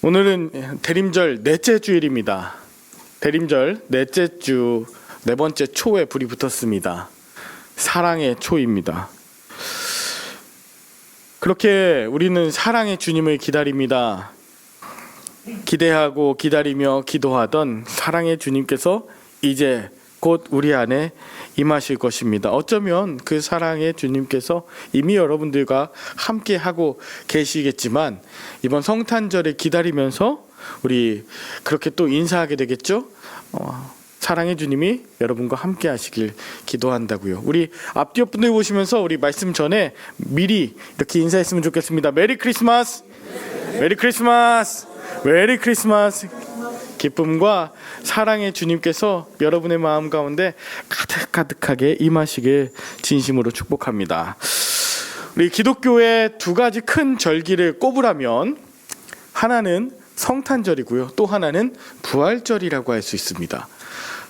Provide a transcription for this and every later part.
오늘은 대림절 넷째 주일입니다. 대림절 넷째 주 네 번째 초에 불이 붙었습니다. 사랑의 초입니다. 그렇게 우리는 사랑의 주님을 기다립니다. 기대하고 기다리며 기도하던 사랑의 주님께서 이제 곧 우리 안에 임하실 것입니다. 어쩌면 그 사랑의 주님께서 이미 여러분들과 함께 하고 계시겠지만 이번 성탄절을 기다리면서 우리 그렇게 또 인사하게 되겠죠? 사랑의 주님이 여러분과 함께 하시길 기도한다고요. 우리 앞뒤 분들 보시면서 우리 말씀 전에 미리 이렇게 인사했으면 좋겠습니다. 메리 크리스마스! 메리 크리스마스! 메리 크리스마스! 기쁨과 사랑의 주님께서 여러분의 마음 가운데 가득가득하게 임하시길 진심으로 축복합니다. 우리 기독교의 두 가지 큰 절기를 꼽으라면 하나는 성탄절이고요, 또 하나는 부활절이라고 할 수 있습니다.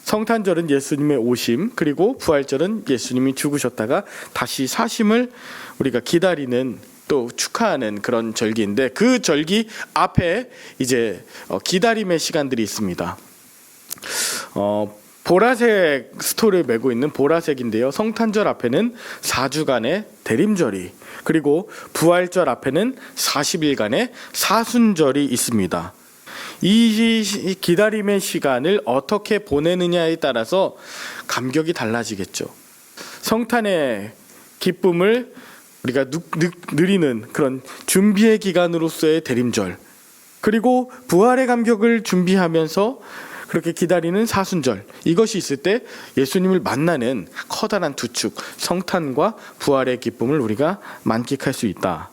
성탄절은 예수님의 오심, 그리고 부활절은 예수님이 죽으셨다가 다시 사심을 우리가 기다리는, 또 축하하는 그런 절기인데, 그 절기 앞에 이제 기다림의 시간들이 있습니다. 보라색 스토리를 메고 있는 보라색인데요, 성탄절 앞에는 4주간의 대림절이, 그리고 부활절 앞에는 40일간의 사순절이 있습니다. 이 기다림의 시간을 어떻게 보내느냐에 따라서 감격이 달라지겠죠. 성탄의 기쁨을 우리가 누리는 그런 준비의 기간으로서의 대림절, 그리고 부활의 감격을 준비하면서 그렇게 기다리는 사순절, 이것이 있을 때 예수님을 만나는 커다란 두 축, 성탄과 부활의 기쁨을 우리가 만끽할 수 있다.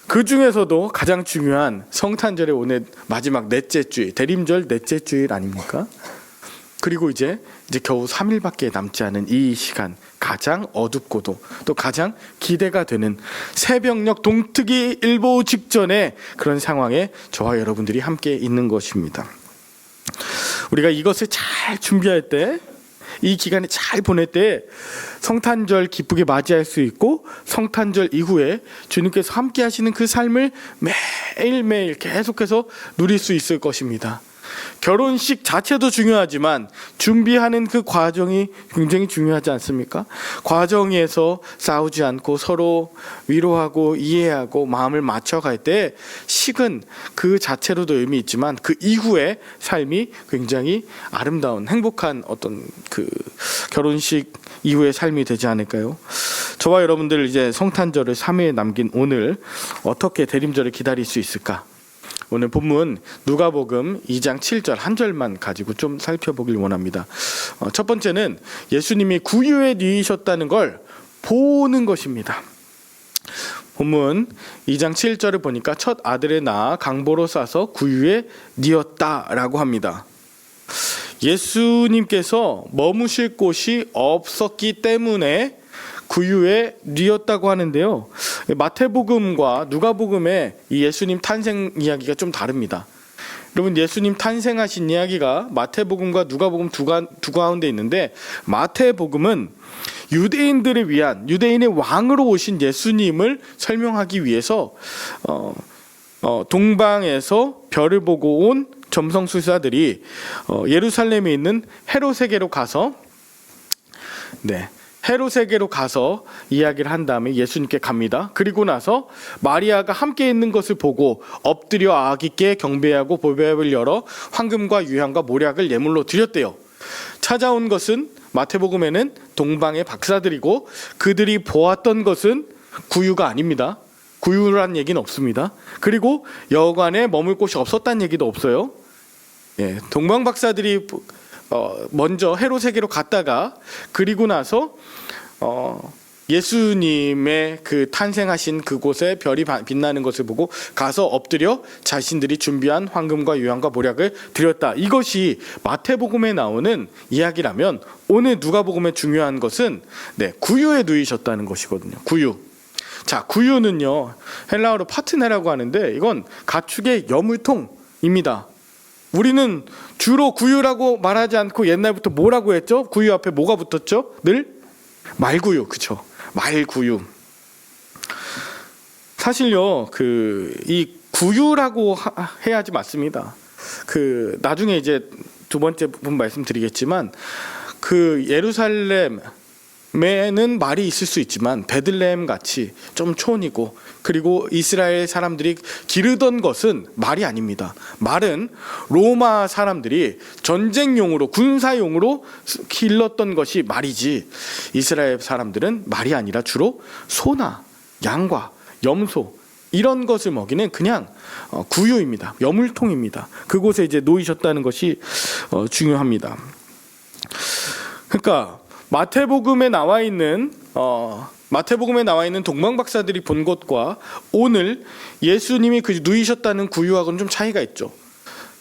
그 중에서도 가장 중요한 성탄절의 오늘 마지막 넷째 주일, 대림절 넷째 주일 아닙니까? 그리고 이제 겨우 3일밖에 남지 않은 이 시간, 가장 어둡고도 또 가장 기대가 되는 새벽녘 동트기 일보 직전의 그런 상황에 저와 여러분들이 함께 있는 것입니다. 우리가 이것을 잘 준비할 때, 이 기간을 잘 보낼 때 성탄절 기쁘게 맞이할 수 있고, 성탄절 이후에 주님께서 함께 하시는 그 삶을 매일매일 계속해서 누릴 수 있을 것입니다. 결혼식 자체도 중요하지만 준비하는 그 과정이 굉장히 중요하지 않습니까? 과정에서 싸우지 않고 서로 위로하고 이해하고 마음을 맞춰갈 때 식은 그 자체로도 의미 있지만 그 이후의 삶이 굉장히 아름다운 행복한 어떤 그 결혼식 이후의 삶이 되지 않을까요? 저와 여러분들 이제 성탄절을 3일 남긴 오늘 어떻게 대림절을 기다릴 수 있을까? 오늘 본문 누가복음 2장 7절 한 절만 가지고 좀 살펴보길 원합니다. 첫 번째는 예수님이 구유에 누이셨다는 걸 보는 것입니다. 본문 2장 7절을 보니까 첫 아들을 낳아 강보로 싸서 구유에 뉘었다라고 합니다. 예수님께서 머무실 곳이 없었기 때문에 구유에 뉘었다고 하는데요, 마태복음과 누가복음의 이 예수님 탄생 이야기가 좀 다릅니다. 여러분, 예수님 탄생하신 이야기가 마태복음과 누가복음 두 가운데 있는데, 마태복음은 유대인들을 위한, 유대인의 왕으로 오신 예수님을 설명하기 위해서 동방에서 별을 보고 온 점성술사들이 예루살렘에 있는 헤롯에게로 가서 헤롯에게로 가서 이야기를 한 다음에 예수님께 갑니다. 그리고 나서 마리아가 함께 있는 것을 보고 엎드려 아기께 경배하고 보배를 열어 황금과 유향과 모략을 예물로 드렸대요. 찾아온 것은 마태복음에는 동방의 박사들이고, 그들이 보았던 것은 구유가 아닙니다. 구유란 얘기는 없습니다. 그리고 여관에 머물 곳이 없었다는 얘기도 없어요. 동방 박사들이 먼저 헤롯에게로 갔다가, 그리고 나서 예수님의 그 탄생하신 그곳에 별이 빛나는 것을 보고 가서 엎드려 자신들이 준비한 황금과 유향과 모략을 드렸다. 이것이 마태복음에 나오는 이야기라면, 오늘 누가복음에 중요한 것은 구유에 누이셨다는 것이거든요. 구유. 자, 구유는요, 헬라어로 파트네라고 하는데, 이건 가축의 여물통입니다. 우리는 주로 구유라고 말하지 않고 옛날부터 뭐라고 했죠? 구유 앞에 뭐가 붙었죠? 늘 말구유, 그쵸? 말구유. 사실요, 이 구유라고 해야지 맞습니다. 그 나중에 이제 두 번째 부분 말씀드리겠지만 그 예루살렘에는 말이 있을 수 있지만 베들레헴 같이 좀 촌이고 그리고 이스라엘 사람들이 기르던 것은 말이 아닙니다. 말은 로마 사람들이 전쟁용으로 군사용으로 길렀던 것이 말이지 이스라엘 사람들은 말이 아니라 주로 소나 양과 염소 이런 것을 먹이는 그냥 구유입니다. 여물통입니다. 그곳에 이제 놓이셨다는 것이 중요합니다. 그러니까 마태복음에 나와 있는 동방 박사들이 본 것과 오늘 예수님이 그 누이셨다는 구유하고는 좀 차이가 있죠.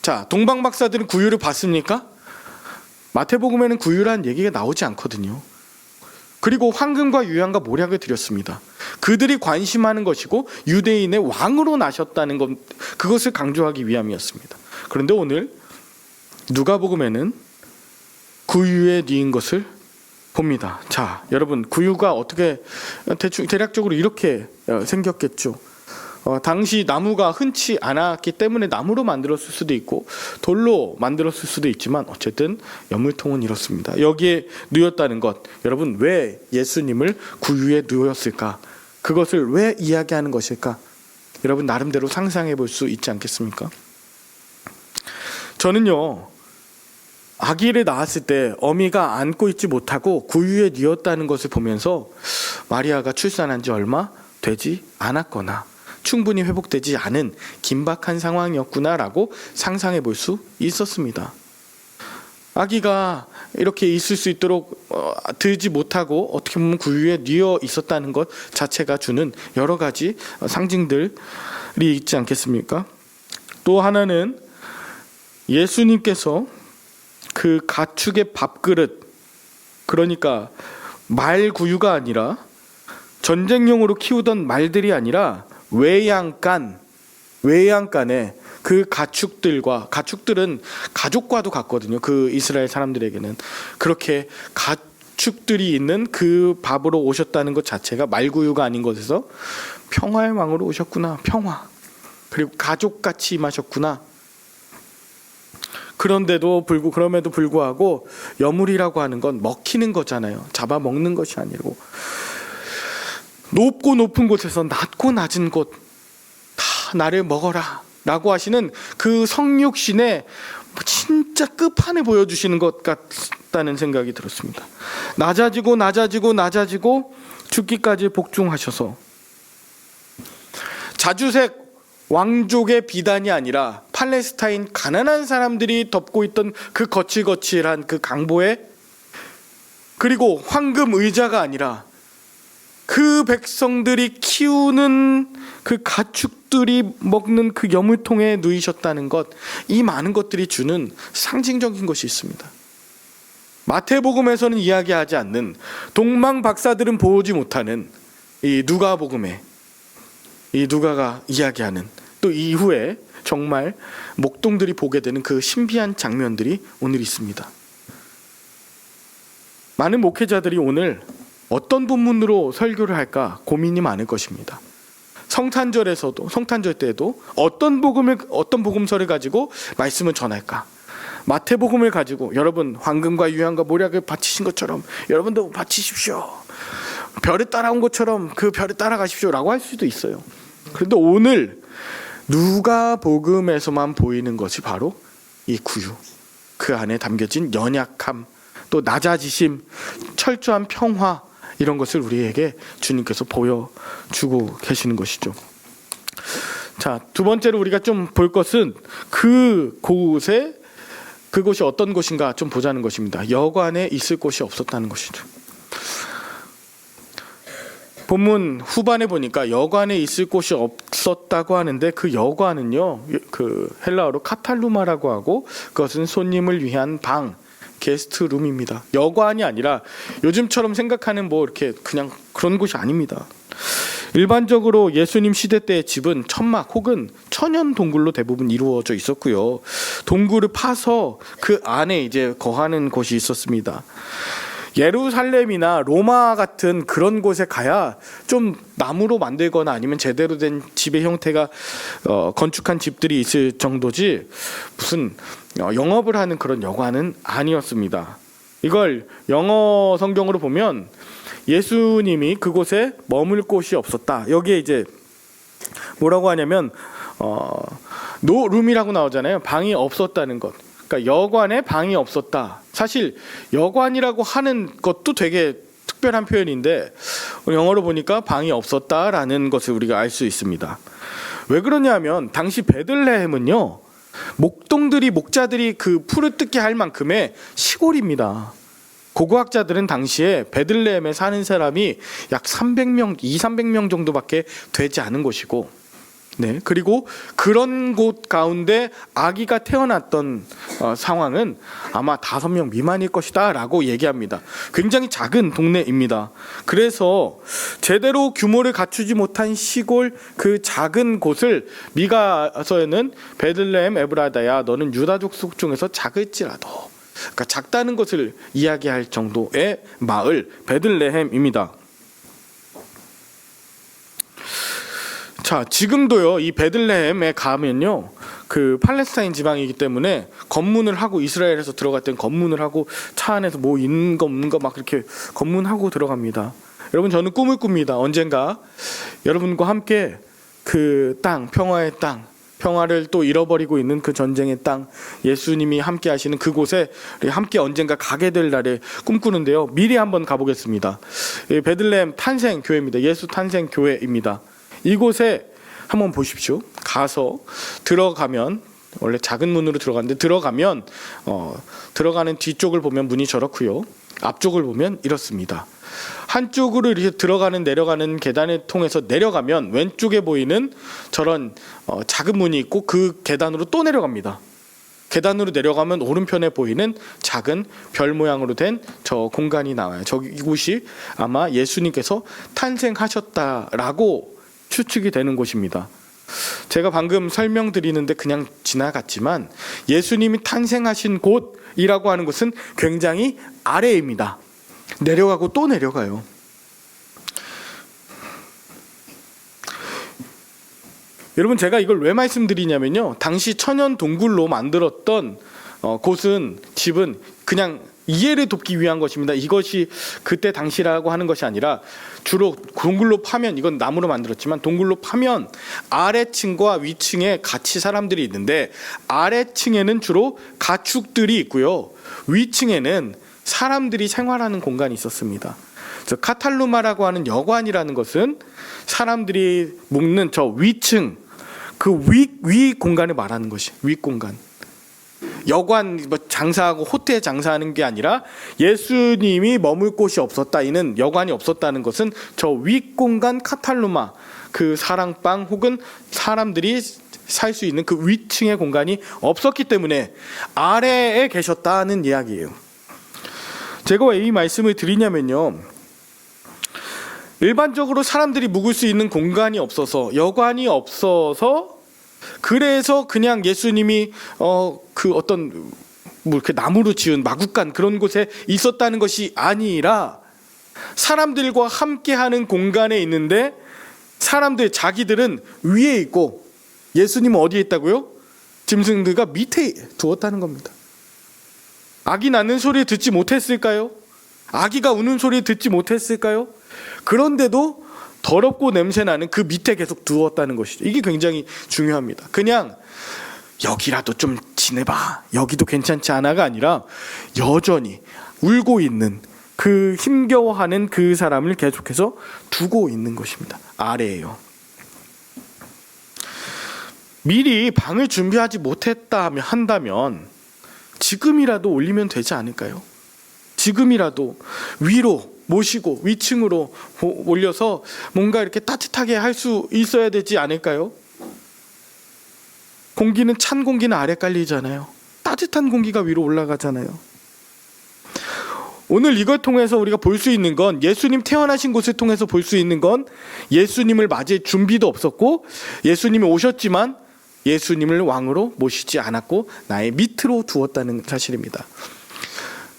자, 동방 박사들은 구유를 봤습니까? 마태복음에는 구유라는 얘기가 나오지 않거든요. 그리고 황금과 유향과 모략을 드렸습니다. 그들이 관심하는 것이고 유대인의 왕으로 나셨다는 것, 그것을 강조하기 위함이었습니다. 그런데 오늘 누가복음에는 구유에 뉘인 것을 봅니다. 자, 여러분, 구유가 어떻게 대략적으로 이렇게 생겼겠죠. 당시 나무가 흔치 않았기 때문에 나무로 만들었을 수도 있고 돌로 만들었을 수도 있지만 어쨌든 여물통은 이렇습니다. 여기에 누였다는 것, 여러분 왜 예수님을 구유에 누였을까? 그것을 왜 이야기하는 것일까? 여러분 나름대로 상상해 볼 수 있지 않겠습니까? 저는요, 아기를 낳았을 때 어미가 안고 있지 못하고 구유에 뉘었다는 것을 보면서 마리아가 출산한 지 얼마 되지 않았거나 충분히 회복되지 않은 긴박한 상황이었구나라고 상상해 볼 수 있었습니다. 아기가 이렇게 있을 수 있도록 들지 못하고 어떻게 보면 구유에 뉘어 있었다는 것 자체가 주는 여러 가지 상징들이 있지 않겠습니까? 또 하나는 예수님께서 그 가축의 밥그릇, 그러니까 말 구유가 아니라 전쟁용으로 키우던 말들이 아니라 외양간에 그 가축들은 가족과도 같거든요. 그 이스라엘 사람들에게는 그렇게 가축들이 있는 그 밥으로 오셨다는 것 자체가 말구유가 아닌 것에서 평화의 왕으로 오셨구나, 평화. 그리고 가족같이 임하셨구나. 그럼에도 불구하고 여물이라고 하는 건 먹히는 거잖아요. 잡아먹는 것이 아니고 높고 높은 곳에서 낮고 낮은 곳 다 나를 먹어라 라고 하시는 그 성육신의 진짜 끝판에 보여주시는 것 같다는 생각이 들었습니다. 낮아지고 죽기까지 복종하셔서 자주색 왕족의 비단이 아니라 팔레스타인 가난한 사람들이 덮고 있던 그 거칠거칠한 그 강보에, 그리고 황금 의자가 아니라 그 백성들이 키우는 그 가축들이 먹는 그 여물통에 누이셨다는 것, 이 많은 것들이 주는 상징적인 것이 있습니다. 마태복음에서는 이야기하지 않는, 동방 박사들은 보지 못하는 이 누가복음에 이 누가가 이야기하는, 또 이후에 정말 목동들이 보게 되는 그 신비한 장면들이 오늘 있습니다. 많은 목회자들이 오늘 어떤 본문으로 설교를 할까 고민이 많을 것입니다. 성탄절 때에도 어떤 복음서를 가지고 말씀을 전할까? 마태복음을 가지고 여러분 황금과 유향과 모략을 바치신 것처럼 여러분도 바치십시오. 별을 따라온 것처럼 그 별을 따라가십시오라고 할 수도 있어요. 그런데 오늘 누가복음에서만 보이는 것이 바로 이 구유, 그 안에 담겨진 연약함, 또 낮아지심, 철저한 평화, 이런 것을 우리에게 주님께서 보여주고 계시는 것이죠. 자, 두 번째로 우리가 좀 볼 것은 그곳이 어떤 곳인가 좀 보자는 것입니다. 여관에 있을 곳이 없었다는 것이죠. 본문 후반에 보니까 여관에 있을 곳이 없었다고 하는데 그 여관은요, 그 헬라어로 카탈루마라고 하고 그것은 손님을 위한 방, 게스트룸입니다. 여관이 아니라 요즘처럼 생각하는 뭐 이렇게 그냥 그런 곳이 아닙니다. 일반적으로 예수님 시대 때의 집은 천막 혹은 천연 동굴로 대부분 이루어져 있었고요. 동굴을 파서 그 안에 이제 거하는 곳이 있었습니다. 예루살렘이나 로마 같은 그런 곳에 가야 좀 나무로 만들거나 아니면 제대로 된 집의 형태가 건축한 집들이 있을 정도지 무슨 영업을 하는 그런 여관은 아니었습니다. 이걸 영어 성경으로 보면 예수님이 그곳에 머물 곳이 없었다. 여기에 이제 뭐라고 하냐면 no room이라고 나오잖아요. 방이 없었다는 것. 그러니까 여관에 방이 없었다. 사실 여관이라고 하는 것도 되게 특별한 표현인데 영어로 보니까 방이 없었다라는 것을 우리가 알 수 있습니다. 왜 그러냐면 당시 베들레헴은요, 목자들이 그 풀을 뜯게 할 만큼의 시골입니다. 고고학자들은 당시에 베들레헴에 사는 사람이 약 300명 정도밖에 되지 않은 곳이고, 네, 그리고 그런 곳 가운데 아기가 태어났던 상황은 아마 5명 미만일 것이다 라고 얘기합니다. 굉장히 작은 동네입니다. 그래서 제대로 규모를 갖추지 못한 시골 그 작은 곳을 미가서에는 베들레헴 에브라다야 너는 유다 족속 중에서 작을지라도, 그러니까 작다는 것을 이야기할 정도의 마을 베들레헴입니다. 자, 지금도요, 이 베들레헴에 가면요, 그 팔레스타인 지방이기 때문에 검문을 하고, 이스라엘에서 들어갈 땐 검문을 하고, 차 안에서 뭐 있는 거 없는 거 막 이렇게 검문하고 들어갑니다. 여러분, 저는 꿈을 꿉니다. 언젠가 여러분과 함께 그 땅, 평화의 땅, 평화를 또 잃어버리고 있는 그 전쟁의 땅, 예수님이 함께 하시는 그곳에 함께 언젠가 가게 될 날을 꿈꾸는데요. 미리 한번 가보겠습니다. 베들레헴 탄생교회입니다. 예수 탄생교회입니다. 이곳에 한번 보십시오. 가서 들어가면, 원래 작은 문으로 들어가는데 들어가면 들어가는 뒤쪽을 보면 문이 저렇고요, 앞쪽을 보면 이렇습니다. 한쪽으로 이렇게 들어가는 내려가는 계단을 통해서 내려가면 왼쪽에 보이는 저런 작은 문이 있고 그 계단으로 또 내려갑니다. 계단으로 내려가면 오른편에 보이는 작은 별 모양으로 된 저 공간이 나와요. 이곳이 아마 예수님께서 탄생하셨다라고 추측이 되는 곳입니다. 제가 방금 설명드리는데 그냥 지나갔지만 예수님이 탄생하신 곳이라고 하는 곳은 굉장히 아래입니다. 내려가고 또 내려가요. 여러분, 제가 이걸 왜 말씀드리냐면요, 당시 천연 동굴로 만들었던 곳은, 집은 그냥 이해를 돕기 위한 것입니다. 이것이 그때 당시라고 하는 것이 아니라 주로 동굴로 파면, 이건 나무로 만들었지만 동굴로 파면 아래층과 위층에 같이 사람들이 있는데, 아래층에는 주로 가축들이 있고요, 위층에는 사람들이 생활하는 공간이 있었습니다. 그래서 카탈루마라고 하는 여관이라는 것은 사람들이 묵는 저 위층, 그 위 공간을 말하는 것이, 위 공간. 여관 뭐 장사하고 호텔 장사하는 게 아니라 예수님이 머물 곳이 없었다, 이는 여관이 없었다는 것은 저 윗공간 카탈루마, 그 사랑방 혹은 사람들이 살 수 있는 그 위층의 공간이 없었기 때문에 아래에 계셨다는 이야기예요. 제가 왜 이 말씀을 드리냐면요, 일반적으로 사람들이 묵을 수 있는 공간이 없어서, 여관이 없어서, 그래서 그냥 예수님이 그 어떤 뭐 이렇게 나무로 지은 마구간 그런 곳에 있었다는 것이 아니라 사람들과 함께하는 공간에 있는데 사람들, 자기들은 위에 있고 예수님은 어디에 있다고요? 짐승들과 밑에 두었다는 겁니다. 아기 낳는 소리 듣지 못했을까요? 아기가 우는 소리 듣지 못했을까요? 그런데도 더럽고 냄새나는 그 밑에 계속 두었다는 것이죠. 이게 굉장히 중요합니다. 그냥 여기라도 좀 지내봐, 여기도 괜찮지 않아가 아니라 여전히 울고 있는, 그 힘겨워하는 그 사람을 계속해서 두고 있는 것입니다. 아래에요. 미리 방을 준비하지 못했다 한다면 지금이라도 올리면 되지 않을까요? 지금이라도 위로 모시고 위층으로 올려서 뭔가 이렇게 따뜻하게 할 수 있어야 되지 않을까요? 공기는, 찬 공기는 아래 깔리잖아요. 따뜻한 공기가 위로 올라가잖아요. 오늘 이걸 통해서 우리가 볼 수 있는 건, 예수님 태어나신 곳을 통해서 볼 수 있는 건, 예수님을 맞을 준비도 없었고, 예수님이 오셨지만 예수님을 왕으로 모시지 않았고 나의 밑으로 두었다는 사실입니다.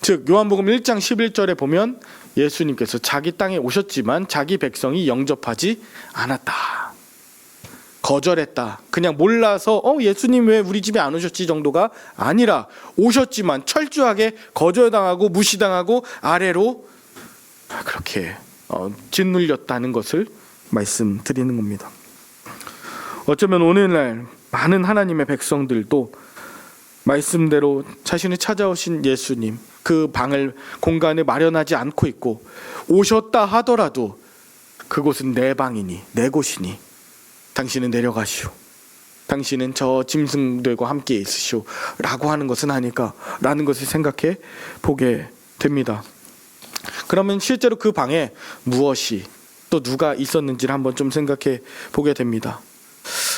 즉 요한복음 1장 11절에 보면 예수님께서 자기 땅에 오셨지만 자기 백성이 영접하지 않았다. 거절했다. 그냥 몰라서 예수님 왜 우리 집에 안 오셨지 정도가 아니라 오셨지만 철저하게 거절당하고 무시당하고 아래로 그렇게 짓눌렸다는 것을 말씀드리는 겁니다. 어쩌면 오늘날 많은 하나님의 백성들도 말씀대로 자신이 찾아오신 예수님 그 공간을 마련하지 않고 있고, 오셨다 하더라도 그곳은 내 방이니 내 곳이니 당신은 내려가시오, 당신은 저 짐승들과 함께 있으시오 라고 하는 것은 아닐까 라는 것을 생각해 보게 됩니다. 그러면 실제로 그 방에 무엇이 또 누가 있었는지를 한번 좀 생각해 보게 됩니다.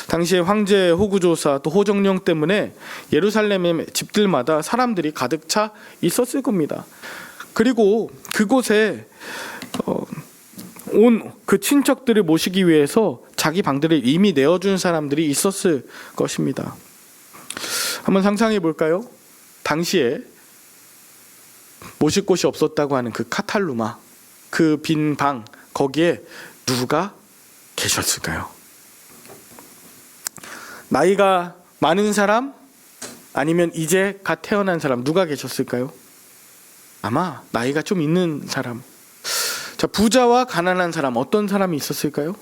당시에 황제 호구조사 또 호정령 때문에 예루살렘의 집들마다 사람들이 가득 차 있었을 겁니다. 그리고 그곳에 온 그 친척들을 모시기 위해서 자기 방들을 이미 내어준 사람들이 있었을 것입니다. 한번 상상해 볼까요? 당시에 모실 곳이 없었다고 하는 그 카탈루마, 그 빈 방, 거기에 누가 계셨을까요? 나이가 많은 사람? 아니면 이제 갓 태어난 사람, 누가 계셨을까요? 아마 나이가 좀 있는 사람. 자, 부자와 가난한 사람, 어떤 사람이 있었을까요?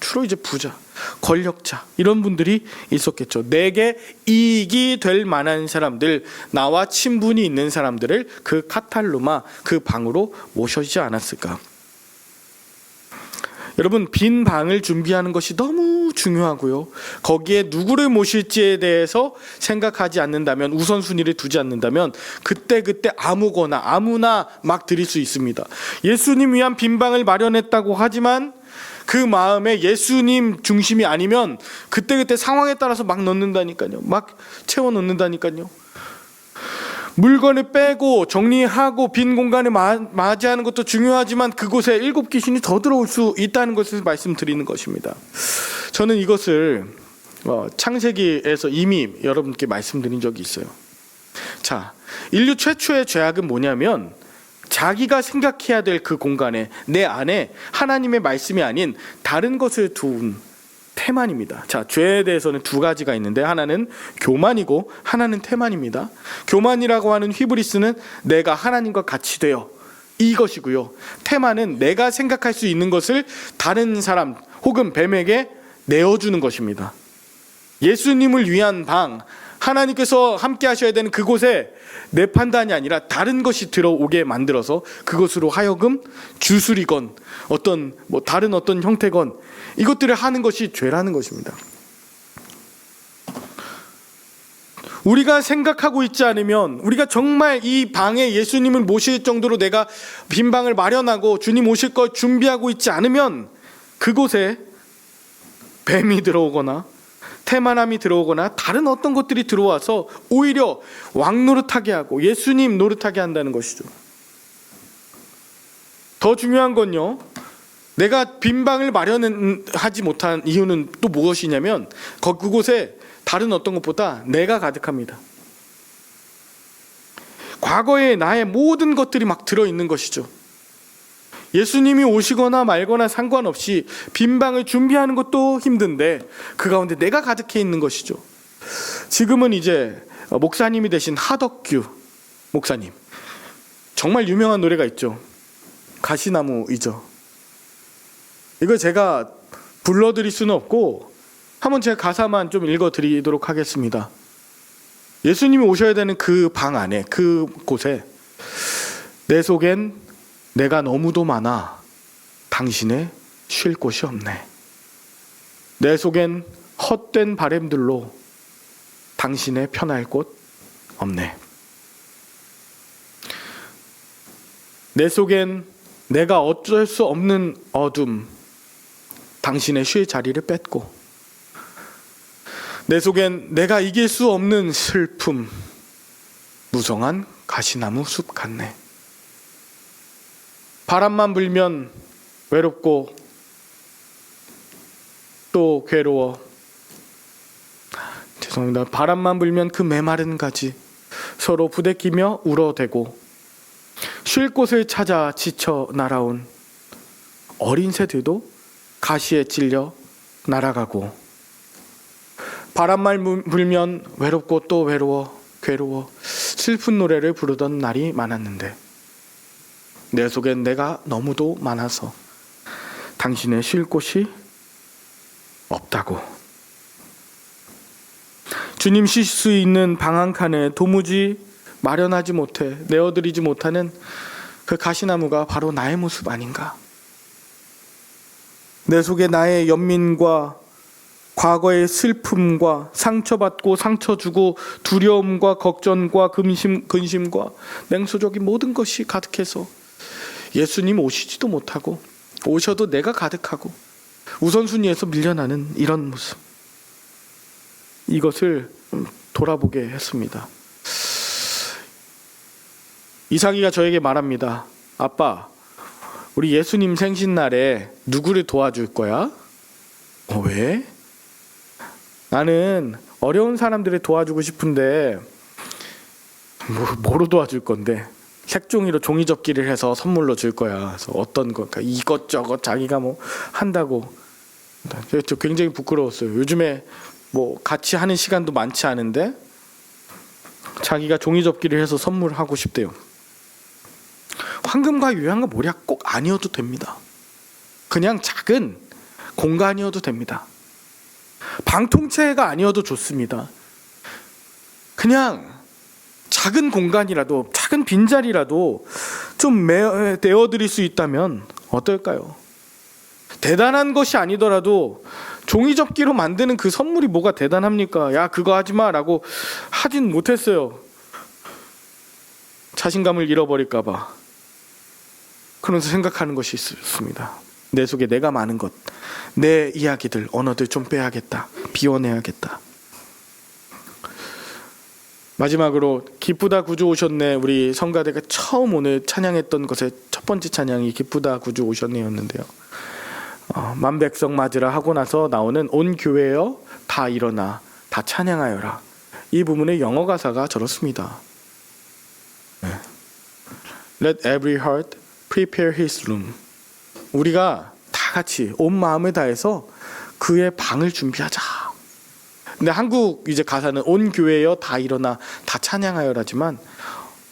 주로 이제 부자, 권력자, 이런 분들이 있었겠죠. 내게 이익이 될 만한 사람들, 나와 친분이 있는 사람들을 그 카탈루마, 그 방으로 모셔지지 않았을까? 여러분, 빈 방을 준비하는 것이 너무 중요하고요. 거기에 누구를 모실지에 대해서 생각하지 않는다면, 우선순위를 두지 않는다면 그때 아무나 막 드릴 수 있습니다. 예수님 위한 빈 방을 마련했다고 하지만 그 마음에 예수님 중심이 아니면 그때 상황에 따라서 막 넣는다니까요. 막 채워 넣는다니까요. 물건을 빼고 정리하고 빈 공간을 맞이하는 것도 중요하지만 그곳에 7 귀신이 더 들어올 수 있다는 것을 말씀드리는 것입니다. 저는 이것을 창세기에서 이미 여러분께 말씀드린 적이 있어요. 자, 인류 최초의 죄악은 뭐냐면 자기가 생각해야 될 그 공간에, 내 안에 하나님의 말씀이 아닌 다른 것을 둔 태만입니다. 자, 죄에 대해서는 2가지가 있는데 하나는 교만이고 하나는 태만입니다. 교만이라고 하는 히브리스는 내가 하나님과 같이 되어, 이것이고요. 태만은 내가 생각할 수 있는 것을 다른 사람 혹은 뱀에게 내어주는 것입니다. 예수님을 위한 방, 하나님께서 함께 하셔야 되는 그곳에 내 판단이 아니라 다른 것이 들어오게 만들어서 그것으로 하여금 주술이건 다른 어떤 형태건 이것들을 하는 것이 죄라는 것입니다. 우리가 생각하고 있지 않으면, 우리가 정말 이 방에 예수님을 모실 정도로 내가 빈 방을 마련하고 주님 오실 걸 준비하고 있지 않으면 그곳에 뱀이 들어오거나 태만함이 들어오거나 다른 어떤 것들이 들어와서 오히려 왕 노릇하게 하고 예수님 노릇하게 한다는 것이죠. 더 중요한 건요, 내가 빈 방을 마련하지 못한 이유는 또 무엇이냐면 그곳에 다른 어떤 것보다 내가 가득합니다. 과거의 나의 모든 것들이 막 들어있는 것이죠. 예수님이 오시거나 말거나 상관없이 빈 방을 준비하는 것도 힘든데 그 가운데 내가 가득해 있는 것이죠. 지금은 이제 목사님이 되신 하덕규 목사님, 정말 유명한 노래가 있죠. 가시나무이죠. 이거 제가 불러드릴 수는 없고 한번 제가 가사만 좀 읽어드리도록 하겠습니다. 예수님이 오셔야 되는 그 방 안에, 그곳에 내 속엔 내가 너무도 많아 당신의 쉴 곳이 없네. 내 속엔 헛된 바램들로 당신의 편할 곳 없네. 내 속엔 내가 어쩔 수 없는 어둠, 당신의 쉴 자리를 뺐고, 내 속엔 내가 이길 수 없는 슬픔, 무성한 가시나무 숲 같네. 바람만 불면 외롭고 또 괴로워. 죄송합니다. 바람만 불면 그 메마른 가지 서로 부대끼며 울어대고 쉴 곳을 찾아 지쳐 날아온 어린 새들도 가시에 찔려 날아가고, 바람만 불면 외롭고 또 괴로워 슬픈 노래를 부르던 날이 많았는데, 내 속엔 내가 너무도 많아서 당신의 쉴 곳이 없다고. 주님 쉴 수 있는 방 한 칸에 도무지 마련하지 못해 내어드리지 못하는 그 가시나무가 바로 나의 모습 아닌가. 내 속에 나의 연민과 과거의 슬픔과 상처받고 상처 주고 두려움과 걱정과 근심과 냉소적인 모든 것이 가득해서 예수님 오시지도 못하고, 오셔도 내가 가득하고 우선순위에서 밀려나는 이런 모습, 이것을 돌아보게 했습니다. 이삭이가 저에게 말합니다. 아빠, 우리 예수님 생신날에 누구를 도와줄 거야? 왜? 나는 어려운 사람들을 도와주고 싶은데 뭐로 도와줄 건데? 색종이로 종이 접기를 해서 선물로 줄 거야. 그래서 어떤 거, 이것저것 자기가 뭐 한다고. 저 굉장히 부끄러웠어요. 요즘에 뭐 같이 하는 시간도 많지 않은데 자기가 종이 접기를 해서 선물하고 싶대요. 황금과 유향과 모략 꼭 아니어도 됩니다. 그냥 작은 공간이어도 됩니다. 방통체가 아니어도 좋습니다. 그냥 작은 공간이라도, 작은 빈자리라도 좀 내어드릴 수 있다면 어떨까요? 대단한 것이 아니더라도 종이 접기로 만드는 그 선물이 뭐가 대단합니까? 야, 그거 하지 마 라고 하진 못했어요. 자신감을 잃어버릴까 봐. 그러면서 생각하는 것이 있습니다. 내 속에 내가 많은 것, 내 이야기들, 언어들 좀 빼야겠다, 비워내야겠다. 마지막으로 기쁘다 구주 오셨네, 우리 성가대가 처음 오늘 찬양했던 것의 첫 번째 찬양이 기쁘다 구주 오셨네였는데요. 만백성 맞으라 하고 나서 나오는 온 교회여 다 일어나 다 찬양하여라, 이 부분의 영어 가사가 저렇습니다. Let every heart prepare his room. 우리가 다 같이 온 마음을 다해서 그의 방을 준비하자. 근데 한국 이제 가사는 온 교회여 다 일어나 다 찬양하여라지만,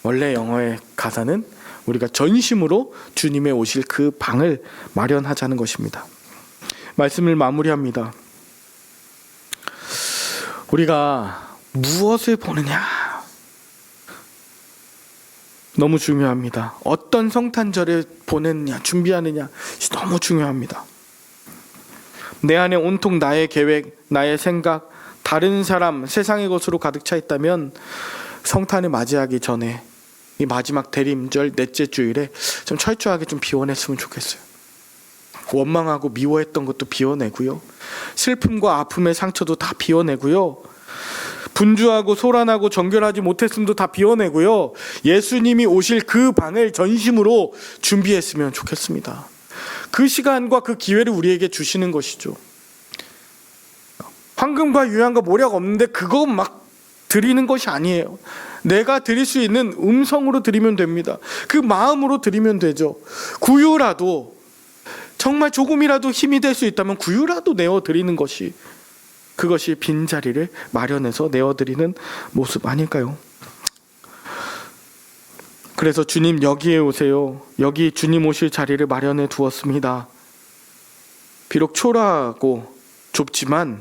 원래 영어의 가사는 우리가 전심으로 주님의 오실 그 방을 마련하자는 것입니다. 말씀을 마무리합니다. 우리가 무엇을 보느냐 너무 중요합니다. 어떤 성탄절을 보내느냐, 준비하느냐 너무 중요합니다. 내 안에 온통 나의 계획, 나의 생각, 다른 사람, 세상의 것으로 가득 차 있다면 성탄을 맞이하기 전에 이 마지막 대림절 넷째 주일에 좀 철저하게 좀 비워냈으면 좋겠어요. 원망하고 미워했던 것도 비워내고요, 슬픔과 아픔의 상처도 다 비워내고요, 분주하고 소란하고 정결하지 못했음도 다 비워내고요, 예수님이 오실 그 방을 전심으로 준비했으면 좋겠습니다. 그 시간과 그 기회를 우리에게 주시는 것이죠. 황금과 유향과 모략 없는데 그거 막 드리는 것이 아니에요. 내가 드릴 수 있는 음성으로 드리면 됩니다. 그 마음으로 드리면 되죠. 구유라도, 정말 조금이라도 힘이 될 수 있다면 구유라도 내어드리는 것이, 그것이 빈자리를 마련해서 내어드리는 모습 아닐까요? 그래서 주님 여기에 오세요. 여기 주님 오실 자리를 마련해 두었습니다. 비록 초라하고 좁지만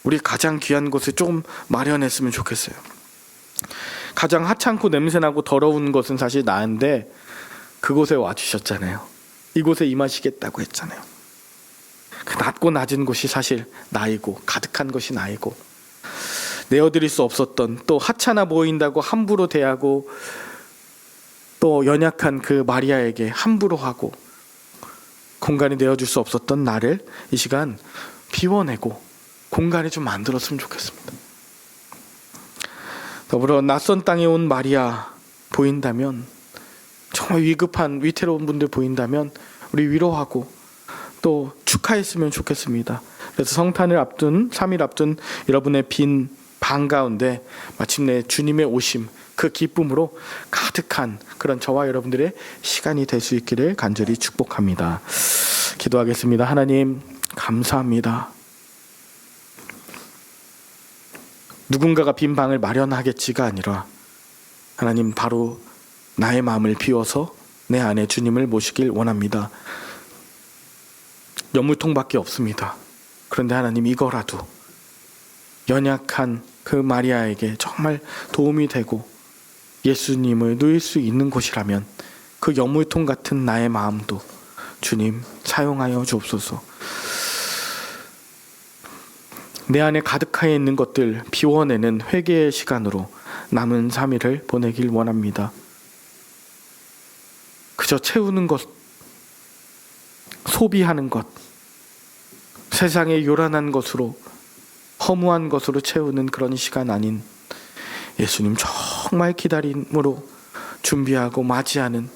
우리 가장 귀한 곳을 조금 마련했으면 좋겠어요. 가장 하찮고 냄새나고 더러운 것은 사실 나인데 그곳에 와주셨잖아요. 이곳에 임하시겠다고 했잖아요. 그 낮고 낮은 곳이 사실 나이고, 가득한 것이 나이고, 내어드릴 수 없었던, 또 하찮아 보인다고 함부로 대하고, 또 연약한 그 마리아에게 함부로 하고 공간이 내어줄 수 없었던 나를 이 시간 비워내고 공간을 좀 만들었으면 좋겠습니다. 더불어 낯선 땅에 온 마리아 보인다면, 정말 위급한 위태로운 분들 보인다면 우리 위로하고 또 축하했으면 좋겠습니다. 그래서 성탄을 앞둔 3일 앞둔 여러분의 빈 방 가운데 마침내 주님의 오심, 그 기쁨으로 가득한 그런 저와 여러분들의 시간이 될 수 있기를 간절히 축복합니다. 기도하겠습니다. 하나님 감사합니다. 누군가가 빈 방을 마련하겠지가 아니라 하나님 바로 나의 마음을 비워서 내 안에 주님을 모시길 원합니다. 연물통밖에 없습니다. 그런데 하나님 이거라도 연약한 그 마리아에게 정말 도움이 되고 예수님을 누릴 수 있는 곳이라면 그 연물통 같은 나의 마음도 주님 사용하여 주옵소서. 내 안에 가득하여 있는 것들 비워내는 회개의 시간으로 남은 3일을 보내길 원합니다. 그저 채우는 것, 소비하는 것, 세상의 요란한 것으로, 허무한 것으로 채우는 그런 시간 아닌 예수님 정말 기다림으로 준비하고 맞이하는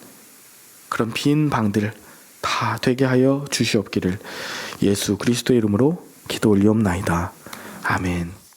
그런 빈 방들 다 되게 하여 주시옵기를 예수 그리스도의 이름으로 기도 올리옵나이다. 아멘.